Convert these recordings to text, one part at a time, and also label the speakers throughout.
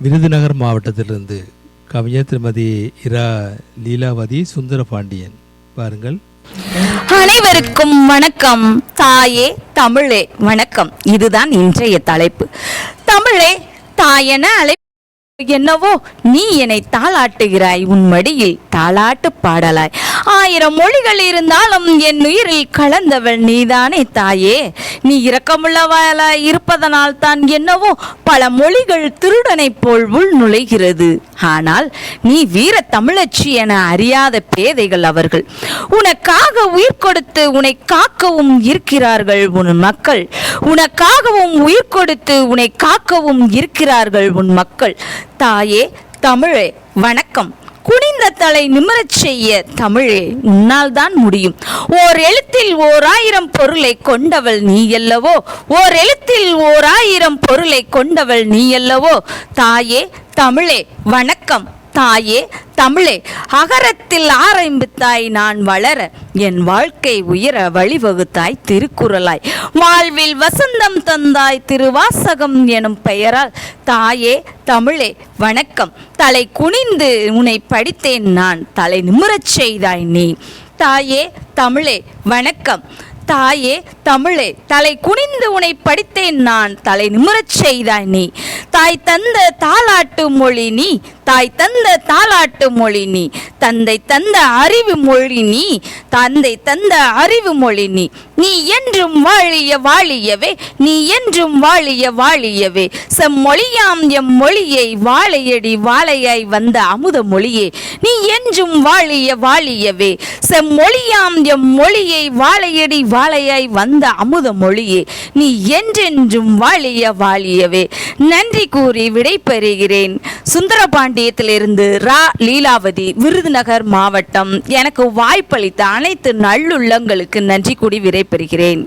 Speaker 1: விருதுநகர் மாவட்டத்திலிருந்து கவிஞர் திருமதி இரா லீலாவதி சுந்தரபாண்டியன். பாருங்கள்.
Speaker 2: அனைவருக்கும் வணக்கம். தாயே தமிழே வணக்கம். இதுதான் இன்றைய தலைப்பு. தமிழே தாயென அழைப்பு என்னவோ நீ என்னை தாளாட்டுகிறாய், உன் மடியில் தாளாட்டு பாடலாய். 1000 மொழிகள் இருந்தாலும் என் உயிரில் கலந்தவள் நீதானே தாயே. நீ இரக்கமுள்ளவளாய் இருப்பதனால் தான் என்னவோ பல மொழிகள் திருடனை போல் உள் நுழைகிறது. ஆனால் நீ வீர தமிழச்சி என அறியாத பேதைகள் அவர்கள். உனக்காக உயிர் கொடுத்து உன்னை காக்கவும் இருக்கிறார்கள் உன் மக்கள். உனக்காகவும் உயிர் கொடுத்து உன்னை காக்கவும் இருக்கிறார்கள் உன் மக்கள். தாயே தமிழே வணக்கம். குனிந்த தலை நிமிரச் செய்ய தமிழே உன்னால் தான் முடியும். ஓர் எழுத்தில் 1000 பொருளை கொண்டவள் நீ அல்லவோ. ஓர் எழுத்தில் 1000 பொருளை கொண்டவள் நீ அல்லவோ. தாயே தமிழே வணக்கம். தாயே தமிழே அகரத்தில் ஆரம்பித்தாய் நான் வளர, என் வாழ்க்கை உயர வழிவகுத்தாய் திருக்குறளாய். வாழ்வில் வசந்தம் தந்தாய் திருவாசகம் எனும் பெயரால். தாயே தமிழே வணக்கம். தலை குனிந்து உன்னை படித்தேன் நான், தலை நிமிரச் செய்தாய் நீ. தாயே தமிழே வணக்கம். தாயே தமிழே தலை குனிந்து உன்னை படித்தேன் நான், தலை நிமிரச் செய்தாய் நீ. தாய் தந்த தாலாட்டு மொழி நீ, தாய் தந்த தாலாட்டு மொழி நீ. தந்தை தந்த அறிவு மொழி நீ, தந்தை தந்த அறிவு மொழி நீ. நீ என்றும் வாழிய வாழியவே, நீ என்றும் வாழிய வாழியவே. செம்மொழியாம் எம் மொழியை வாழையடி வாழையாய் வந்த அமுத மொழியே, நீ என்றும் வாழிய வாழியவே. செம்மொழியாம் எம் மொழியை வாழையடி வாழையாய் வந்த அமுத மொழியே, நீ என்றென்றும் வாழிய வாழியவே. நன்றி கூறி விடைபெறுகிறேன். சுந்தரபாண்டியத்திலிருந்து ரா லீலாவதி, விருதுநகர் மாவட்டம். எனக்கு வாய்ப்பளித்த அனைத்து நல்லுள்ளங்களுக்கு நன்றி கூறி விடைபெறுகிறேன்.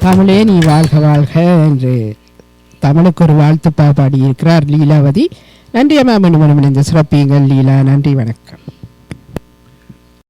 Speaker 3: தமிழே நீ வாழ்க வாழ்க என்று தமிழுக்கு ஒரு வாழ்த்து பாடியிருக்கிறார் லீலாவதி. நன்றி அம்மா. மீண்டும் இந்த சிறப்பியுங்கள் லீலா. நன்றி, வணக்கம்.